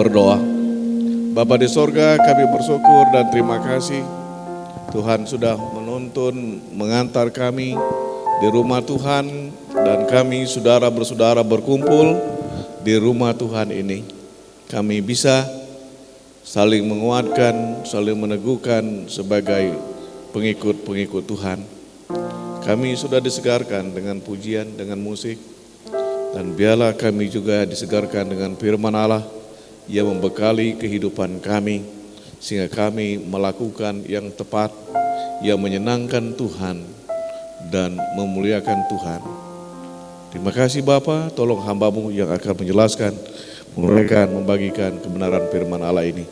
berdoa. Bapa di sorga, kami bersyukur dan terima kasih Tuhan sudah menuntun, mengantar kami di rumah Tuhan, dan kami saudara bersaudara berkumpul di rumah Tuhan ini. Kami bisa saling menguatkan, saling meneguhkan sebagai pengikut-pengikut Tuhan. Kami sudah disegarkan dengan pujian, dengan musik, dan biarlah kami juga disegarkan dengan firman Allah yang membekali kehidupan kami, sehingga kami melakukan yang tepat, yang menyenangkan Tuhan dan memuliakan Tuhan. Terima kasih Bapa, tolong hamba-Mu yang akan menjelaskan, menguraikan, membagikan kebenaran firman Allah ini.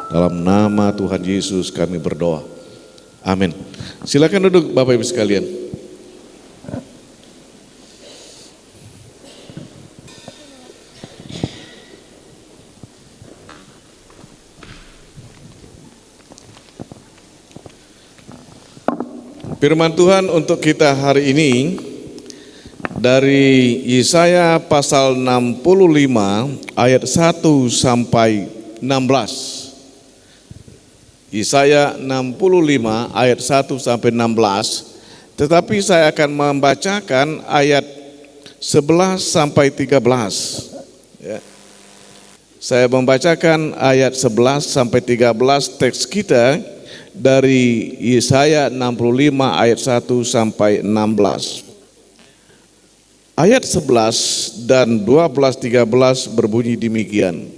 Dalam nama Tuhan Yesus kami berdoa. Amin. Silakan duduk Bapak Ibu sekalian. Firman Tuhan untuk kita hari ini dari Yesaya pasal 65 ayat 1 sampai 16. Yesaya 65 ayat 1 sampai 16. Tetapi saya akan membacakan ayat 11 sampai 13. Ya. Saya membacakan ayat 11 sampai 13 teks kita dari Yesaya 65 ayat 1 sampai 16. Ayat 11 dan 12-13 berbunyi demikian.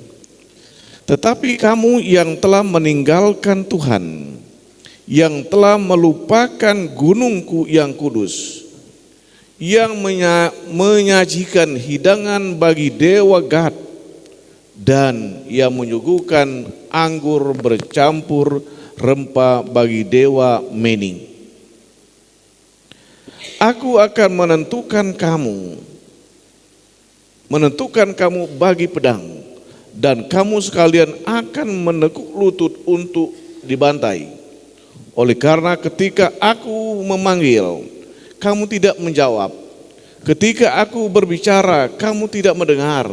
Tetapi kamu yang telah meninggalkan Tuhan, yang telah melupakan gunungku yang kudus, yang menyajikan hidangan bagi dewa Gad, dan yang menyuguhkan anggur bercampur rempah bagi dewa Meni. Aku akan menentukan kamu bagi pedang, dan kamu sekalian akan menekuk lutut untuk dibantai. Oleh karena ketika aku memanggil, kamu tidak menjawab. Ketika aku berbicara, kamu tidak mendengar.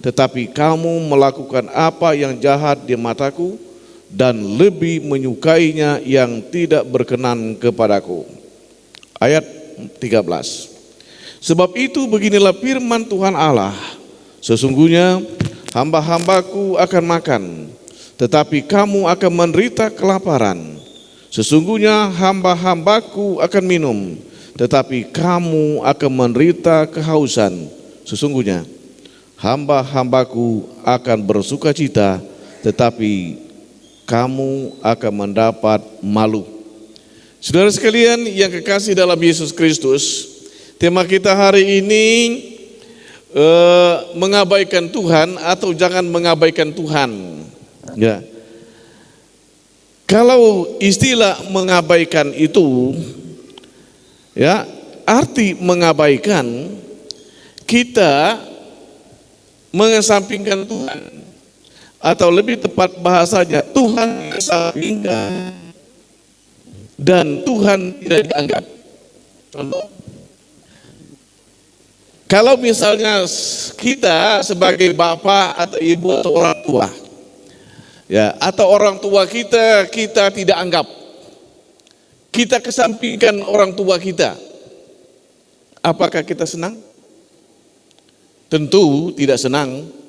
Tetapi kamu melakukan apa yang jahat di mataku, dan lebih menyukainya yang tidak berkenan kepadaku. Ayat 13. Sebab itu beginilah firman Tuhan Allah, sesungguhnya hamba-hambaku akan makan, tetapi kamu akan menderita kelaparan. Sesungguhnya hamba-hambaku akan minum, tetapi kamu akan menderita kehausan. Sesungguhnya hamba-hambaku akan bersuka cita, tetapi kamu akan mendapat malu. Saudara sekalian yang kekasih dalam Yesus Kristus, tema kita hari ini mengabaikan Tuhan atau jangan mengabaikan Tuhan. Ya. Kalau istilah mengabaikan itu, ya, arti mengabaikan kita mengesampingkan Tuhan. Atau lebih tepat bahasanya, Tuhan kesampingkan dan Tuhan tidak dianggap. Contoh, kalau misalnya kita sebagai bapak atau ibu atau orang tua, ya, atau orang tua kita tidak anggap, kita kesampingkan orang tua kita, apakah kita senang? Tentu tidak senang.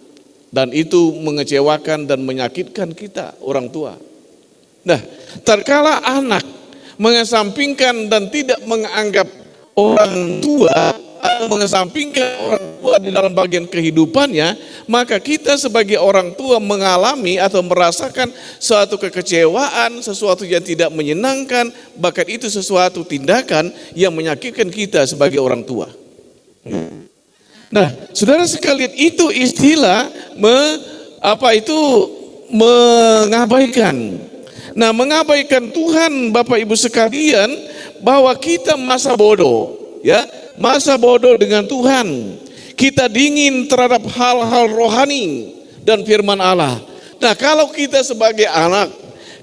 Dan itu mengecewakan dan menyakitkan kita, orang tua. Nah, terkala anak mengesampingkan dan tidak menganggap orang tua, atau mengesampingkan orang tua di dalam bagian kehidupannya, maka kita sebagai orang tua mengalami atau merasakan suatu kekecewaan, sesuatu yang tidak menyenangkan, bahkan itu sesuatu tindakan yang menyakitkan kita sebagai orang tua. Nah, saudara sekalian, itu istilah mengabaikan. Nah, mengabaikan Tuhan, Bapak Ibu sekalian, bahwa kita masa bodoh, ya, masa bodoh dengan Tuhan. Kita dingin terhadap hal-hal rohani dan firman Allah. Nah, kalau kita sebagai anak,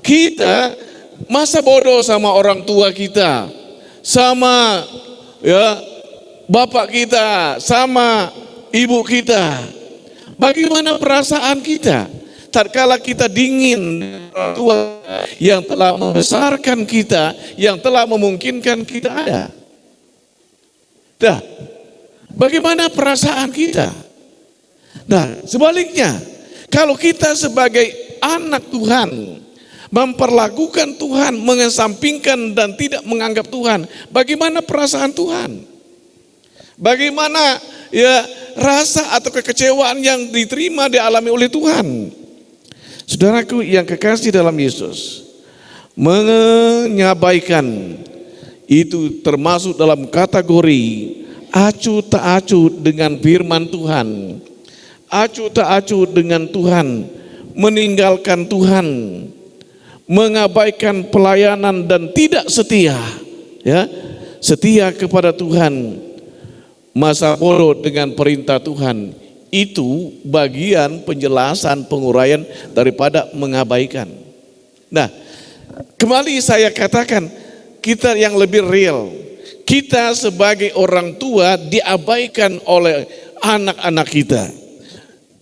kita masa bodoh sama orang tua kita, sama bapak kita, sama ibu kita. Bagaimana perasaan kita tatkala kita dingin orang tua yang telah membesarkan kita, yang telah memungkinkan kita ada? Nah, bagaimana perasaan kita? Nah, sebaliknya, kalau kita sebagai anak Tuhan memperlakukan Tuhan, mengesampingkan dan tidak menganggap Tuhan, bagaimana perasaan Tuhan? Bagaimana ya rasa atau kekecewaan yang diterima dialami oleh Tuhan? Saudaraku yang kekasih dalam Yesus, mengabaikan itu termasuk dalam kategori acuh tak acuh dengan firman Tuhan, acuh tak acuh dengan Tuhan, meninggalkan Tuhan, mengabaikan pelayanan dan tidak setia, ya, setia kepada Tuhan, masa bodoh dengan perintah Tuhan. Itu bagian penjelasan penguraian daripada mengabaikan. Nah, kembali saya katakan, kita yang lebih real, kita sebagai orang tua diabaikan oleh anak-anak kita.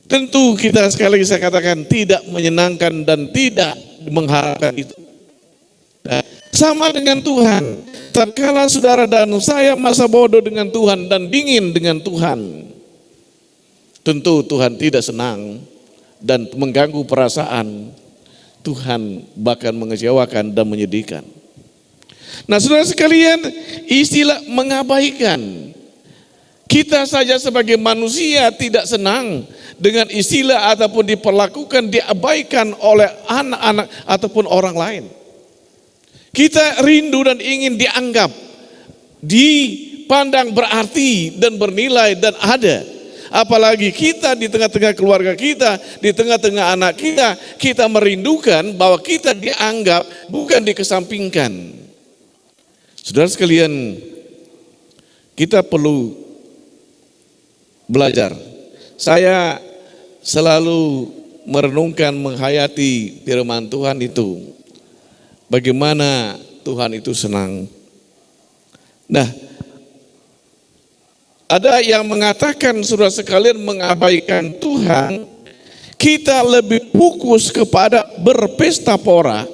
Tentu kita sekali lagi saya katakan tidak menyenangkan dan tidak mengharapkan itu. Nah, sama dengan Tuhan, tatkala saudara dan saya masa bodoh dengan Tuhan dan dingin dengan Tuhan, tentu Tuhan tidak senang dan mengganggu perasaan. Tuhan bahkan mengecewakan dan menyedihkan. Nah, saudara sekalian, istilah mengabaikan, kita saja sebagai manusia tidak senang dengan istilah ataupun diperlakukan, diabaikan oleh anak-anak ataupun orang lain. Kita rindu dan ingin dianggap, dipandang berarti dan bernilai dan ada. Apalagi kita di tengah-tengah keluarga kita, di tengah-tengah anak kita, kita merindukan bahwa kita dianggap, bukan dikesampingkan. Saudara sekalian, kita perlu belajar. Saya selalu merenungkan, menghayati firman Tuhan itu. Bagaimana Tuhan itu senang. Nah, ada yang mengatakan saudara sekalian mengabaikan Tuhan, kita lebih fokus kepada berpesta pora.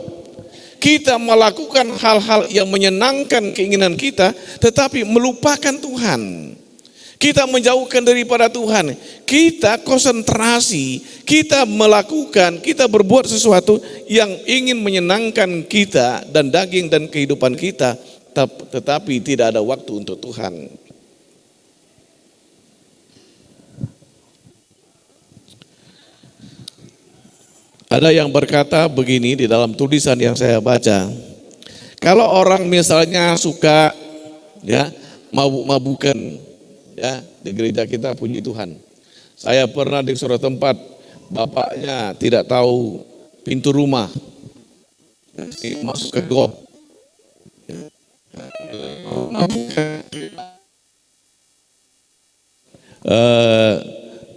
Kita melakukan hal-hal yang menyenangkan keinginan kita, tetapi melupakan Tuhan. Kita menjauhkan daripada Tuhan. Kita konsentrasi, kita melakukan, kita berbuat sesuatu yang ingin menyenangkan kita dan daging dan kehidupan kita, tetapi tidak ada waktu untuk Tuhan. Ada yang berkata begini di dalam tulisan yang saya baca. Kalau orang misalnya suka ya mabuk-mabukan ya di gereja kita, puji Tuhan. Saya pernah di suatu tempat, bapaknya tidak tahu pintu rumah. Masuk ke got.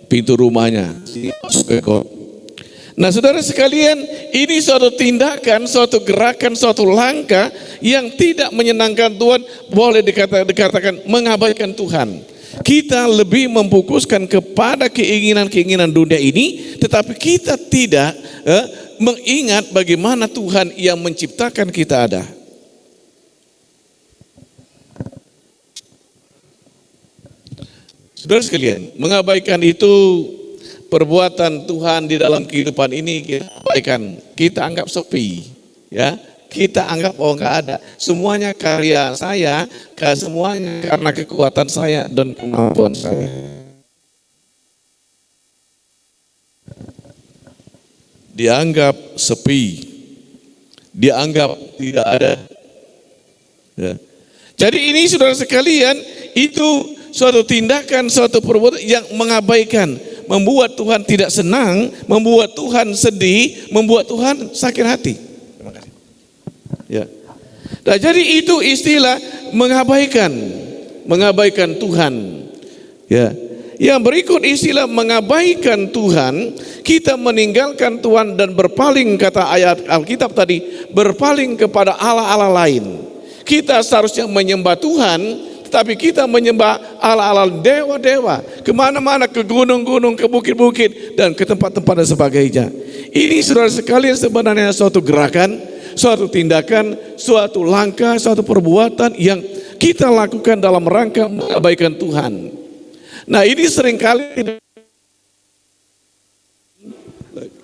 Pintu rumahnya masuk ke got. Nah, saudara sekalian, ini suatu tindakan, suatu gerakan, suatu langkah yang tidak menyenangkan Tuhan, boleh dikatakan mengabaikan Tuhan. Kita lebih memfokuskan kepada keinginan-keinginan dunia ini, tetapi kita tidak mengingat bagaimana Tuhan yang menciptakan kita ada. Saudara sekalian, mengabaikan itu perbuatan Tuhan di dalam kehidupan ini kita abaikan, kita anggap sepi, ya, kita anggap oh nggak ada, semuanya karya saya, semuanya karena kekuatan saya dan kemampuan saya. Dianggap sepi, dianggap tidak ada. Ya. Jadi ini saudara sekalian, itu suatu tindakan, suatu perbuatan yang mengabaikan, membuat Tuhan tidak senang, membuat Tuhan sedih, membuat Tuhan sakit hati. Terima kasih. Ya. Nah, jadi itu istilah mengabaikan Tuhan. Ya. Yang berikut istilah mengabaikan Tuhan, kita meninggalkan Tuhan dan berpaling, kata ayat Alkitab tadi, berpaling kepada Allah-Allah lain. Kita seharusnya menyembah Tuhan, tetapi kita menyembah ala-ala dewa-dewa, kemana-mana, ke gunung-gunung, ke bukit-bukit, dan ke tempat-tempat dan sebagainya. Ini saudara sekalian sebenarnya suatu gerakan, suatu tindakan, suatu langkah, suatu perbuatan yang kita lakukan dalam rangka mengabaikan Tuhan. Nah, ini seringkali,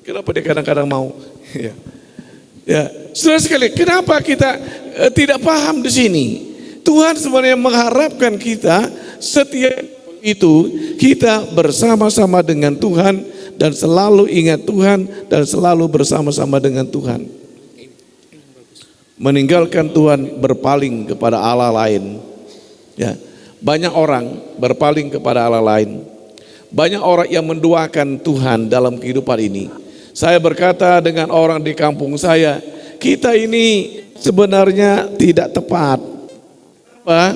kenapa dia kadang-kadang mau? Ya, saudara sekalian, kenapa kita tidak paham di sini? Tuhan sebenarnya mengharapkan kita setiap itu kita bersama-sama dengan Tuhan dan selalu ingat Tuhan dan selalu bersama-sama dengan Tuhan. Meninggalkan Tuhan, berpaling kepada Allah lain. Ya, banyak orang berpaling kepada Allah lain. Banyak orang yang menduakan Tuhan dalam kehidupan ini. Saya berkata dengan orang di kampung saya, kita ini sebenarnya tidak tepat. Apa?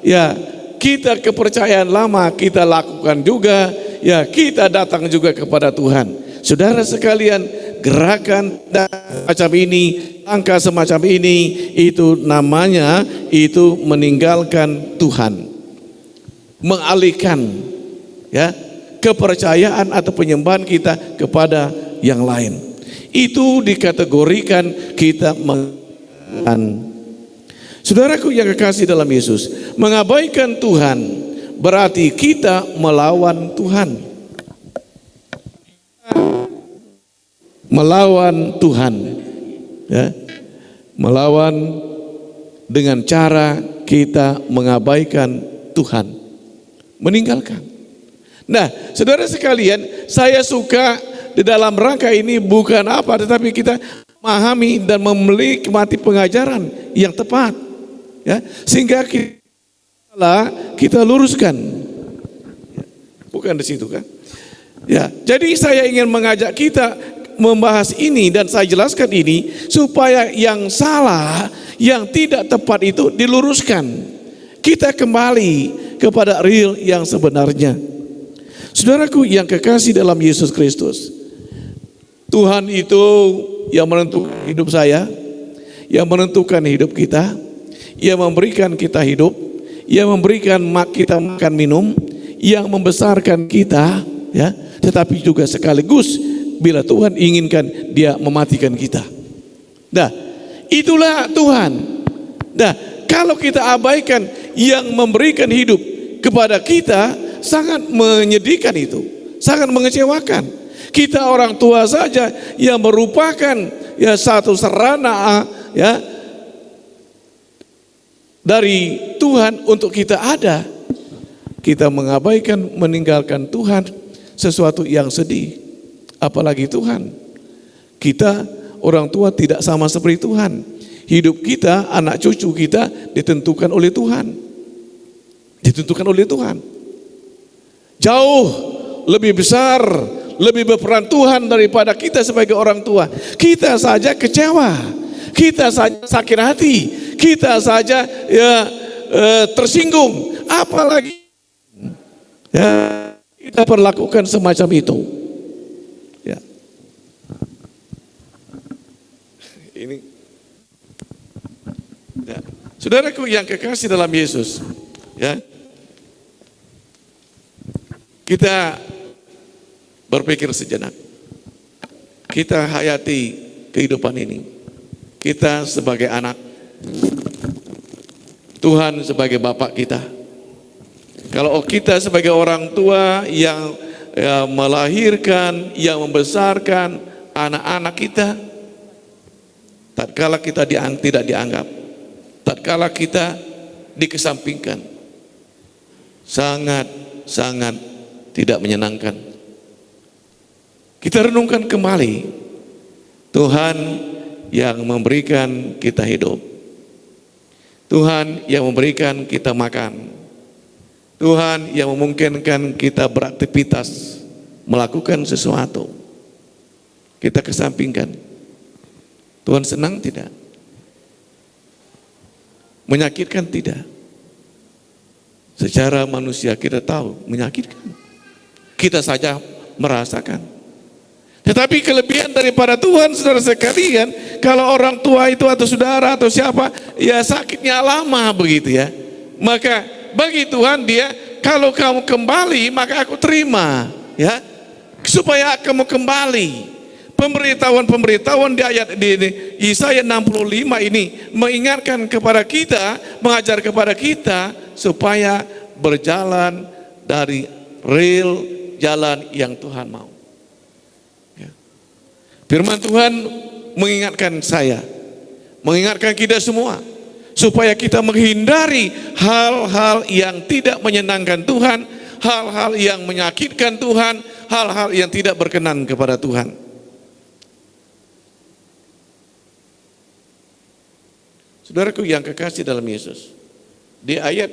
Ya, kita kepercayaan lama kita lakukan juga, ya kita datang juga kepada Tuhan. Saudara sekalian, gerakan macam ini, langkah semacam ini, itu namanya itu meninggalkan Tuhan. Mengalihkan ya kepercayaan atau penyembahan kita kepada yang lain. Itu dikategorikan kita mengabaikan. Saudaraku yang kekasih dalam Yesus, mengabaikan Tuhan berarti kita melawan Tuhan. Melawan Tuhan, ya, melawan dengan cara kita mengabaikan Tuhan, meninggalkan. Nah, saudara sekalian, saya suka di dalam rangka ini bukan apa, tetapi kita memahami dan menikmati pengajaran yang tepat, ya, sehingga kita luruskan. Bukan di situ kan? Ya, jadi saya ingin mengajak kita membahas ini dan saya jelaskan ini supaya yang salah, yang tidak tepat itu diluruskan. Kita kembali kepada real yang sebenarnya. Saudaraku yang kekasih dalam Yesus Kristus, Tuhan itu yang menentukan hidup saya, yang menentukan hidup kita, yang memberikan kita hidup, yang memberikan kita makan minum, yang membesarkan kita, ya, tetapi juga sekaligus bila Tuhan inginkan dia mematikan kita. Nah, itulah Tuhan. Nah, kalau kita abaikan yang memberikan hidup kepada kita, sangat menyedihkan itu, sangat mengecewakan. Kita orang tua saja yang merupakan ya satu sarana ya dari Tuhan untuk kita ada. Kita mengabaikan, meninggalkan Tuhan, sesuatu yang sedih. Apalagi Tuhan. Kita orang tua tidak sama seperti Tuhan. Hidup kita, anak cucu kita ditentukan oleh Tuhan. Ditentukan oleh Tuhan. Jauh lebih besar, lebih berperan Tuhan daripada kita sebagai orang tua. Kita saja kecewa, kita saja sakit hati, kita saja ya tersinggung. Apalagi ya kita perlakukan semacam itu. Ya. Ini. Ya. Saudaraku yang kekasih dalam Yesus, ya. Kita berpikir sejenak. Kita hayati kehidupan ini. Kita sebagai anak, Tuhan sebagai Bapak kita. Kalau kita sebagai orang tua yang melahirkan, yang membesarkan anak-anak kita, tatkala kita tidak dianggap, tatkala kita dikesampingkan, sangat tidak menyenangkan. Kita renungkan kembali, Tuhan yang memberikan kita hidup, Tuhan yang memberikan kita makan, Tuhan yang memungkinkan kita beraktivitas, melakukan sesuatu. Kita kesampingkan. Tuhan senang tidak? Menyakitkan tidak? Secara manusia kita tahu menyakitkan. Kita saja merasakan. Tetapi kelebihan daripada Tuhan, saudara sekalian, kalau orang tua itu atau saudara atau siapa, ya sakitnya lama begitu ya. Maka bagi Tuhan dia, kalau kamu kembali maka aku terima, ya, supaya kamu kembali. Pemberitahuan di Yesaya 65 ini mengingatkan kepada kita, mengajar kepada kita supaya berjalan dari rel jalan yang Tuhan mau. Ya. Firman Tuhan mengingatkan saya, mengingatkan kita semua supaya kita menghindari hal-hal yang tidak menyenangkan Tuhan, hal-hal yang menyakitkan Tuhan, hal-hal yang tidak berkenan kepada Tuhan. Saudaraku yang kekasih dalam Yesus, di ayat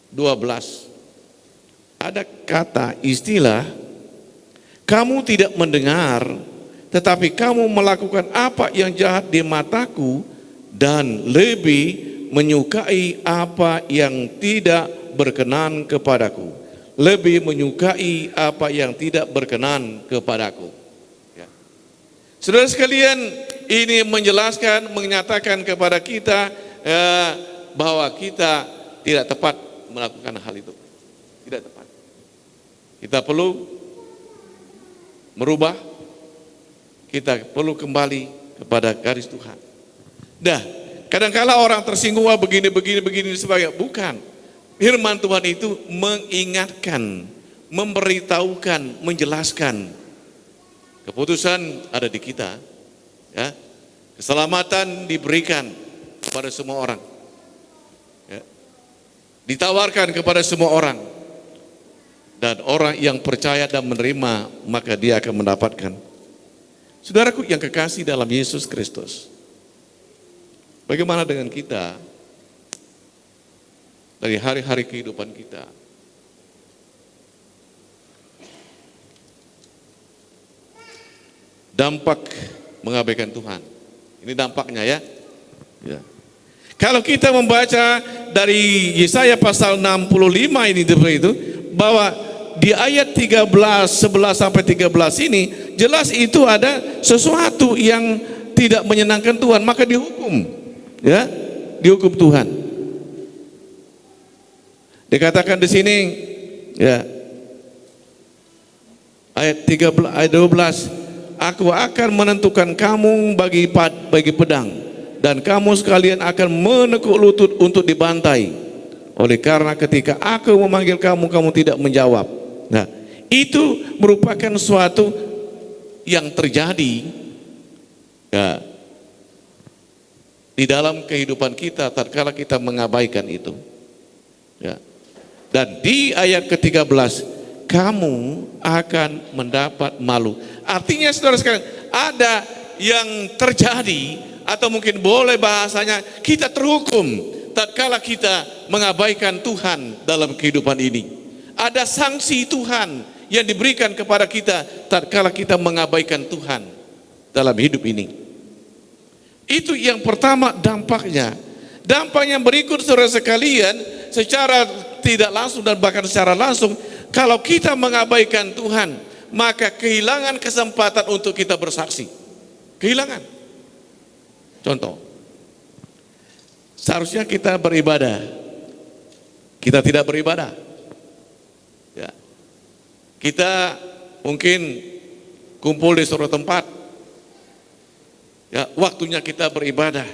12 ada kata istilah, kamu tidak mendengar, tetapi kamu melakukan apa yang jahat di mataku dan lebih menyukai apa yang tidak berkenan kepadaku. Lebih menyukai apa yang tidak berkenan kepadaku. Ya. Saudara sekalian, ini menjelaskan, menyatakan kepada kita bahwa kita tidak tepat melakukan hal itu. Tidak tepat. Kita perlu merubah, kita perlu kembali kepada garis Tuhan. Dah, kadang-kala orang tersinggung, wah begini sebagainya. Bukan. Firman Tuhan itu mengingatkan, memberitahukan, menjelaskan. Keputusan ada di kita. Ya, keselamatan diberikan kepada semua orang, ya, ditawarkan kepada semua orang, dan orang yang percaya dan menerima maka dia akan mendapatkan. Saudaraku yang kekasih dalam Yesus Kristus, bagaimana dengan kita dari hari-hari kehidupan kita? Dampak mengabaikan Tuhan. Ini dampaknya, ya. Ya. Kalau kita membaca dari Yesaya pasal 65 ini itu, bahwa di ayat 11 sampai 13 ini jelas itu ada sesuatu yang tidak menyenangkan Tuhan, maka dihukum, ya, dihukum Tuhan. Dikatakan di sini, ya, ayat 13, ayat 12. Aku akan menentukan kamu bagi pedang, dan kamu sekalian akan menekuk lutut untuk dibantai. Oleh karena ketika aku memanggil kamu, kamu tidak menjawab. Nah, itu merupakan suatu yang terjadi, ya, di dalam kehidupan kita tatkala kita mengabaikan itu. Ya. Dan di ayat ke-13, kamu akan mendapat malu. Artinya saudara sekalian, ada yang terjadi, atau mungkin boleh bahasanya kita terhukum tatkala kita mengabaikan Tuhan dalam kehidupan ini. Ada sanksi Tuhan yang diberikan kepada kita tatkala kita mengabaikan Tuhan dalam hidup ini. Itu yang pertama dampaknya. Dampak yang berikut saudara sekalian, secara tidak langsung dan bahkan secara langsung, kalau kita mengabaikan Tuhan, maka kehilangan kesempatan untuk kita bersaksi. Kehilangan. Contoh, seharusnya kita beribadah, kita tidak beribadah. Ya. Kita mungkin kumpul di suatu tempat, ya, waktunya kita beribadah.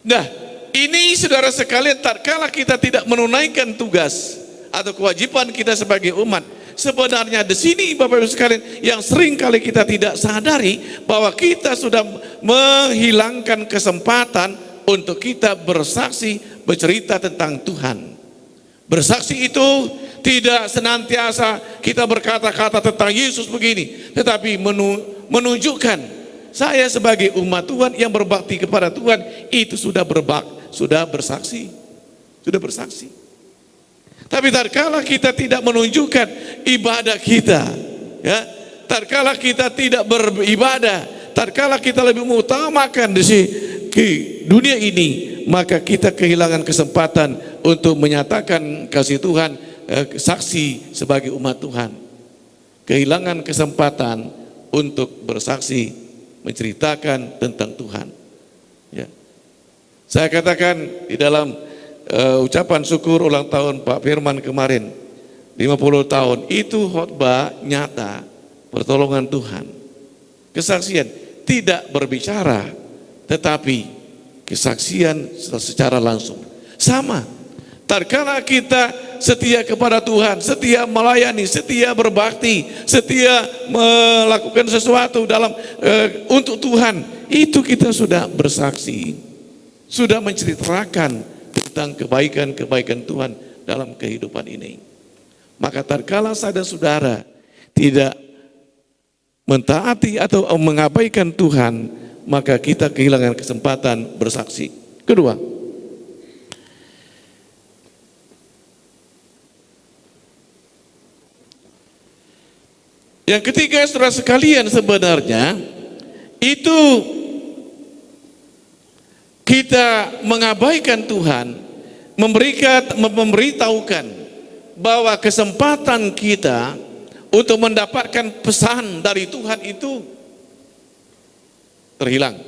Nah, ini saudara sekalian, tatkala kita tidak menunaikan tugas atau kewajiban kita sebagai umat, sebenarnya di sini Bapak Ibu sekalian, yang sering kali kita tidak sadari bahwa kita sudah menghilangkan kesempatan untuk kita bersaksi, bercerita tentang Tuhan. Bersaksi itu tidak senantiasa kita berkata-kata tentang Yesus begini, tetapi menunjukkan saya sebagai umat Tuhan yang berbakti kepada Tuhan itu sudah bersaksi. Tapi tatkala kita tidak menunjukkan ibadah kita, ya, tatkala kita tidak beribadah, tatkala kita lebih mengutamakan di dunia ini, maka kita kehilangan kesempatan untuk menyatakan kasih Tuhan, saksi sebagai umat Tuhan. Kehilangan kesempatan untuk bersaksi, menceritakan tentang Tuhan. Ya. Saya katakan di dalam ucapan syukur ulang tahun Pak Firman kemarin 50 tahun, itu khotbah nyata pertolongan Tuhan. Kesaksian tidak berbicara, tetapi kesaksian secara langsung. Sama, tatkala kita setia kepada Tuhan, setia melayani, setia berbakti, setia melakukan sesuatu untuk Tuhan, itu kita sudah bersaksi, sudah menceritakan tentang kebaikan-kebaikan Tuhan dalam kehidupan ini. Maka tatkala saya dan saudara tidak mentaati atau mengabaikan Tuhan, maka kita kehilangan kesempatan bersaksi. Kedua, yang ketiga, saudara sekalian, sebenarnya itu kita mengabaikan Tuhan, memberitahukan bahwa kesempatan kita untuk mendapatkan pesan dari Tuhan itu terhilang.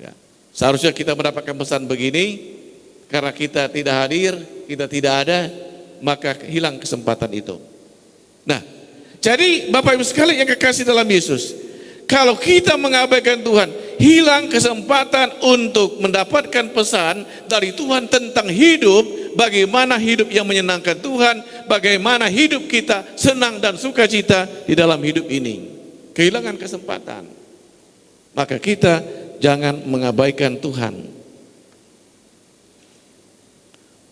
Ya. Seharusnya kita mendapatkan pesan begini, karena kita tidak hadir, kita tidak ada, maka hilang kesempatan itu. Nah, jadi Bapak Ibu sekalian yang kekasih dalam Yesus, kalau kita mengabaikan Tuhan, hilang kesempatan untuk mendapatkan pesan dari Tuhan tentang hidup, bagaimana hidup yang menyenangkan Tuhan, bagaimana hidup kita senang dan sukacita di dalam hidup ini. Kehilangan kesempatan. Maka kita jangan mengabaikan Tuhan.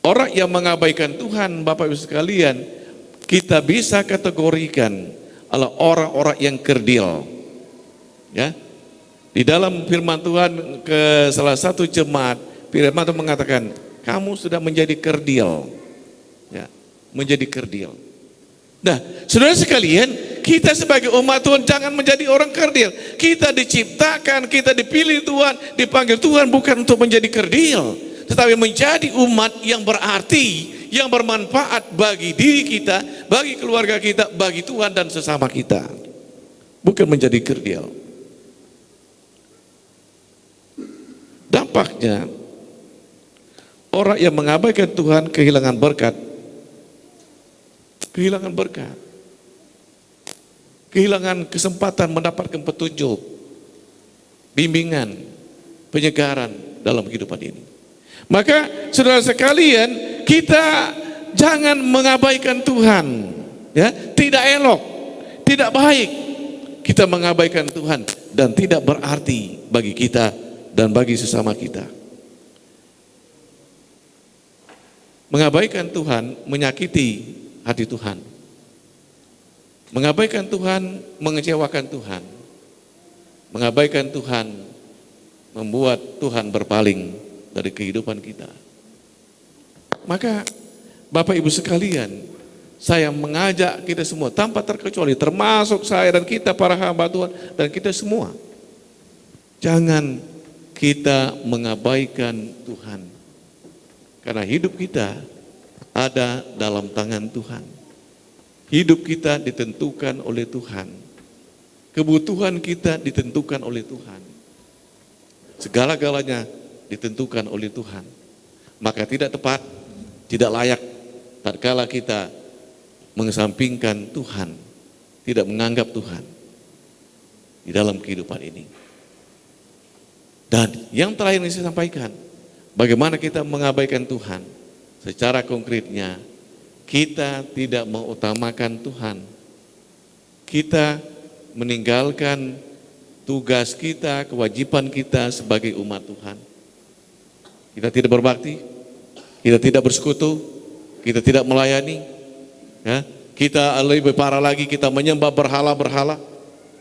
Orang yang mengabaikan Tuhan, Bapak Ibu sekalian, kita bisa kategorikan adalah orang-orang yang kerdil. Ya. Di dalam firman Tuhan ke salah satu jemaat, firman Tuhan mengatakan, kamu sudah menjadi kerdil. Ya, menjadi kerdil. Nah, saudara sekalian, kita sebagai umat Tuhan jangan menjadi orang kerdil. Kita diciptakan, kita dipilih Tuhan, dipanggil Tuhan bukan untuk menjadi kerdil, tetapi menjadi umat yang berarti, yang bermanfaat bagi diri kita, bagi keluarga kita, bagi Tuhan dan sesama kita. Bukan menjadi kerdil. Dampaknya, orang yang mengabaikan Tuhan kehilangan berkat. Kehilangan berkat. Kehilangan kesempatan mendapatkan petunjuk, bimbingan, penyegaran dalam kehidupan ini. Maka saudara sekalian, kita jangan mengabaikan Tuhan. Ya, tidak elok, tidak baik kita mengabaikan Tuhan, dan tidak berarti bagi kita dan bagi sesama kita. Mengabaikan Tuhan menyakiti hati Tuhan. Mengabaikan Tuhan mengecewakan Tuhan. Mengabaikan Tuhan membuat Tuhan berpaling dari kehidupan kita. Maka Bapak Ibu sekalian, saya mengajak kita semua tanpa terkecuali, termasuk saya dan kita para hamba Tuhan dan kita semua, jangan kita mengabaikan Tuhan. Karena hidup kita ada dalam tangan Tuhan. Hidup kita ditentukan oleh Tuhan. Kebutuhan kita ditentukan oleh Tuhan. Segala-galanya ditentukan oleh Tuhan. Maka tidak tepat, tidak layak tatkala kita mengesampingkan Tuhan, tidak menganggap Tuhan di dalam kehidupan ini. Dan yang terakhir yang saya sampaikan, bagaimana kita mengabaikan Tuhan? Secara konkretnya, kita tidak mengutamakan Tuhan. Kita meninggalkan tugas kita, kewajiban kita sebagai umat Tuhan. Kita tidak berbakti, kita tidak bersekutu, kita tidak melayani. Ya, kita lebih parah lagi, kita menyembah berhala-berhala.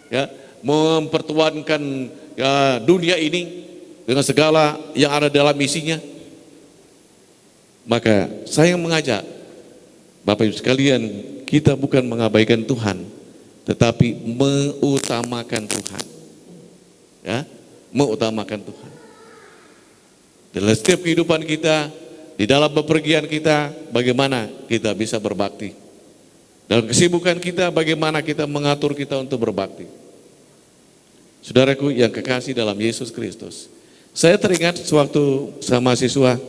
Ya, mempertuankan dunia ini dengan segala yang ada dalam isinya. Maka saya mengajak Bapak Ibu sekalian, kita bukan mengabaikan Tuhan, tetapi mengutamakan Tuhan. Ya, mengutamakan Tuhan. Dalam setiap kehidupan kita, di dalam bepergian kita, bagaimana kita bisa berbakti. Dalam kesibukan kita, bagaimana kita mengatur kita untuk berbakti. Saudaraku yang kekasih dalam Yesus Kristus, Saya teringat sewaktu saya mahasiswa,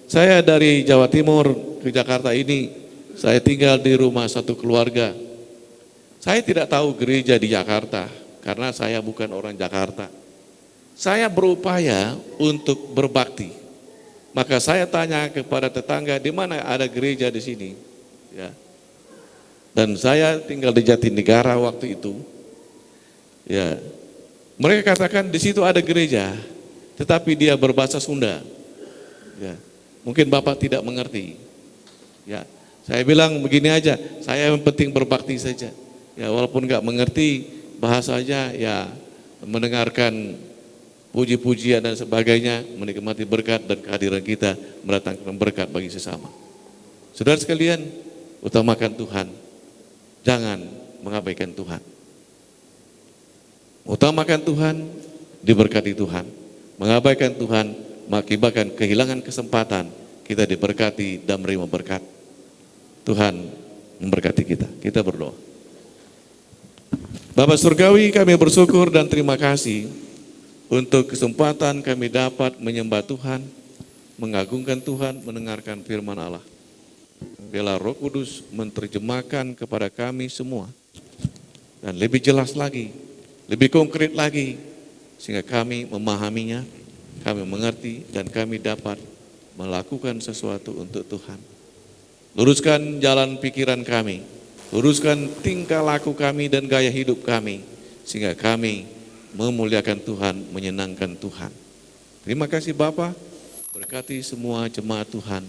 saya dari Jawa Timur ke Jakarta ini, saya tinggal di rumah satu keluarga. Saya tidak tahu gereja di Jakarta, karena saya bukan orang Jakarta. Saya berupaya untuk berbakti. Maka saya tanya kepada tetangga, di mana ada gereja di sini? Ya. Dan saya tinggal di Jatinegara waktu itu. Ya. Mereka katakan di situ ada gereja, tetapi dia berbahasa Sunda. Ya. Mungkin Bapak tidak mengerti. Ya. Saya bilang begini aja, saya yang penting berbakti saja. Ya, walaupun nggak mengerti bahasanya, ya mendengarkan puji-pujian dan sebagainya, menikmati berkat dan kehadiran kita mendatangkan berkat bagi sesama. Saudara sekalian, utamakan Tuhan, jangan mengabaikan Tuhan. Utamakan Tuhan, diberkati Tuhan. Mengabaikan Tuhan, mengakibatkan kehilangan kesempatan kita diberkati dan menerima berkat. Tuhan memberkati kita. Kita berdoa. Bapa Surgawi, kami bersyukur dan terima kasih untuk kesempatan kami dapat menyembah Tuhan, mengagungkan Tuhan, mendengarkan firman Allah. Biarlah Roh Kudus menerjemahkan kepada kami semua dan lebih jelas lagi, lebih konkret lagi, sehingga kami memahaminya, kami mengerti dan kami dapat melakukan sesuatu untuk Tuhan. Luruskan jalan pikiran kami, luruskan tingkah laku kami dan gaya hidup kami, sehingga kami memuliakan Tuhan, menyenangkan Tuhan. Terima kasih Bapa, berkati semua jemaat Tuhan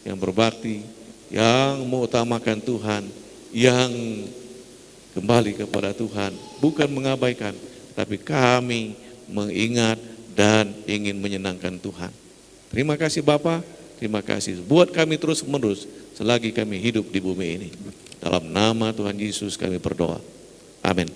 yang berbakti, yang mengutamakan Tuhan, yang kembali kepada Tuhan, bukan mengabaikan, tapi kami mengingat dan ingin menyenangkan Tuhan. Terima kasih Bapa, terima kasih buat kami terus menerus selagi kami hidup di bumi ini. Dalam nama Tuhan Yesus kami berdoa. Amin.